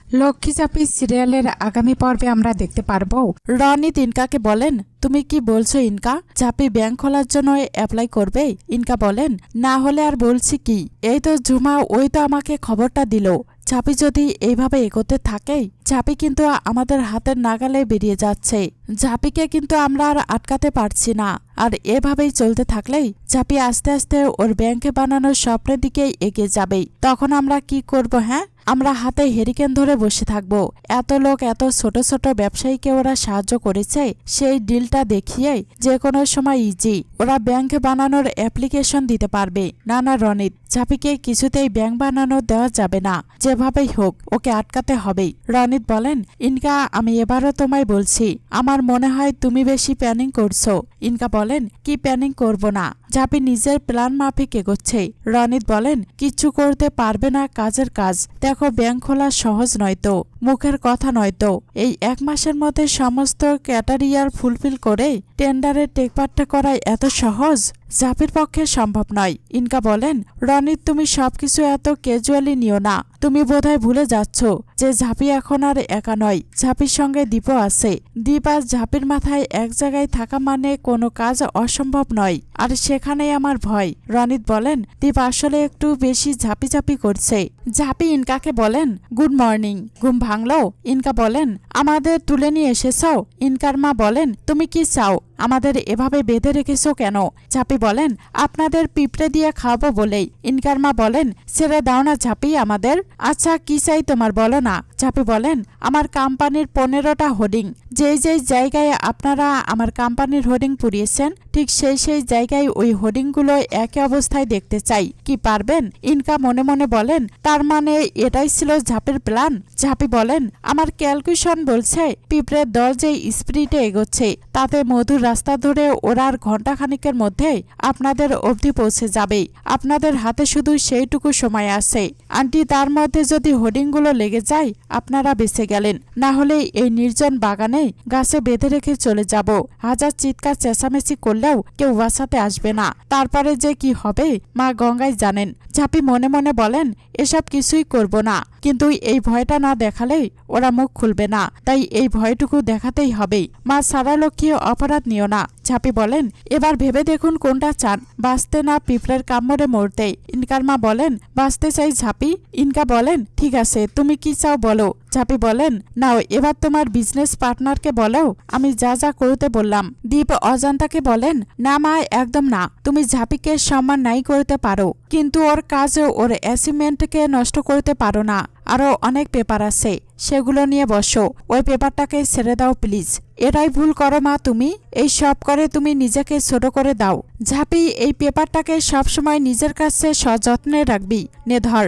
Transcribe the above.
লক্ষ্মী চাপি সিরিয়ালের আগামী পর্বে আমরা দেখতে পারবো রনিত ইনকাকে বলেন, তুমি কি বলছো ইনকা? চাপি ব্যাংক খোলার জন্য অ্যাপ্লাই করবে? ইনকা বলেন, না হলে আর বলছি কি, এই তো ঝুমা ওই তো আমাকে খবরটা দিল। চাপি যদি এইভাবে এগোতে থাকে, চাপি কিন্তু আমাদের হাতের নাগালে বেরিয়ে যাচ্ছে। ঝাপিকে কিন্তু আমরা আর আটকাতে পারছি না। আর এভাবেই চলতে থাকলেই চাপি আস্তে আস্তে ওর ব্যাংকে বানানোর স্বপ্নের দিকেই এগিয়ে যাবে। তখন আমরা কি করব? হ্যাঁ, আমরা হাতে হেরিকেন ধরে বসে থাকব। এত লোক, এত ছোট ছোট ব্যবসায়ীকে ওরা সাহায্য করেছে, সেই ডিলটা দেখিয়ে যে কোনো সময় ইজি ওরা ব্যাংক বানানোর অ্যাপ্লিকেশন দিতে পারবে। না না রনিত, চাপিকে কিছুতেই ব্যাংক বানানো দেওয়া যাবে না। যেভাবেই হোক ওকে আটকাতে হবেই। রনিত বলেন, ইনকা আমি এবারও তোমায় বলছি, আমার মনে হয় তুমি বেশি প্ল্যানিং করছো। ইনকা বলেন, কি প্ল্যানিং করব না, চাপি নিজের প্ল্যান মাফিক এগোচ্ছে। রনিত বলেন, কিচ্ছু করতে পারবে না, কাজের কাজ। দেখো ব্যাংক খোলা সহজ নয়তো, মুখের কথা নয়তো। এই 1 মাসের মধ্যে সমস্ত ক্যাটারিয়ার ফুলফিল করে টেন্ডারের টেকপাট্টা করাই এত সহজ? জাপির পক্ষে সম্ভব নয়। ইনকা বলেন, রনিত তুমি সবকিছু এত ক্যাজুয়ালি নিও না। তুমি বোধহয় ভুলে যাচ্ছ যে ঝাপি এখন আর একা নয়, ঝাপির সঙ্গে দীপও আছে। দীপ আর ঝাপির মাথায় এক জায়গায় থাকা মানে কোনো কাজ অসম্ভব নয়, আর সেখানেই আমার ভয়। রনিত বলেন, দীপ আসলে একটু বেশি ঝাপি ঝাপি করছে। ঝাপি ইনকাকে বলেন, গুড মর্নিং, ঘুম ভাঙলো? ইনকা বলেন, আমাদের তুলে নিয়ে এসেছ? ইনকার মা বলেন, তুমি কি চাও, আমাদের এভাবে বেঁধে রেখেছো কেন? ঝাপি বলেন, আপনাদের পিঁপড়ে দিয়ে খাওয়াবো বলেই। ইনকার মা বলেন, ছেড়ে দাও না ঝাপি আমাদের। আচ্ছা কি চাই তোমার, বলো না। ঝাপি বলেন, আমার কোম্পানির 15টা হোর্ডিং, যেই যেই জায়গায় আপনারা আমার কোম্পানির হোর্ডিং পুড়িয়েছেন, ঠিক সেই জায়গায় ওই হোর্ডিংগুলো একই অবস্থায় দেখতে চাই। কি পারবেন? ইনকা মনে মনে বলেন, তার মানে এটাই ছিল ঝাপির প্ল্যান। ঝাপি বলেন, আমার ক্যালকুলেশন বলছে পিঁপড়ের দল যে স্পিরিটে এগোচ্ছে, তাতে মধুর রাস্তা ধরে ওরা আর ঘণ্টাখানিকের মধ্যে আপনাদের অবধি পৌঁছে যাবে। আপনাদের হাতে শুধু সেইটুকু সময় আছে। আন্টি, তার মধ্যে যদি হোর্ডিংগুলো লেগে যায় আপনারা বেঁচে গেলেন, না হলে এই নির্জন বাগানে গাছে বেঁধে রেখে চলে যাব। হাজার চিৎকার চেঁচামেচি করলেও কেউ বাঁচাতে আসবে না। তারপরে যে কি হবে মা গঙ্গাই জানেন। ঝাপি মনে মনে বলেন, এসব কিছুই করব না, কিন্তু এই ভয়টা না দেখালেই ওরা মুখ খুলবে না, তাই এই ভয়টুকু দেখাতেই হবে। মা সারা লক্ষ্মী অপরাধ নিও না। ঝাপি বলেন, এবার ভেবে দেখুন কোনটা চান, বাঁচতে না পিঁপড়ের কামড়ে মরতে? ইনকার মা বলেন, বাঁচতে চাই ঝাপি। ইনকা বলেন, ঠিক আছে, তুমি কি চাও বলো। ঝাপি বলেন, নাও এবার তোমার বিজনেস পার্টনারকে বলো আমি যা যা করতে বললাম। দীপ অজান্তাকে বলেন, না মা, একদম না। তুমি ঝাপিকে সম্মান নাই করতে পারো, কিন্তু ওর কাজ, ওর অ্যাচিভমেন্টকে নষ্ট করতে পারো না। আরো অনেক পেপার আছে, সেগুলো নিয়ে বসো। ওই পেপারটাকে ছেড়ে দাও প্লিজ। এটাই ভুল করো মা তুমি, এই সব করে তুমি নিজেকে ছোট করে দাও। ঝাপি, এই পেপারটাকে সবসময় নিজের কাছে সযত্নে রাখবি, নে ধর।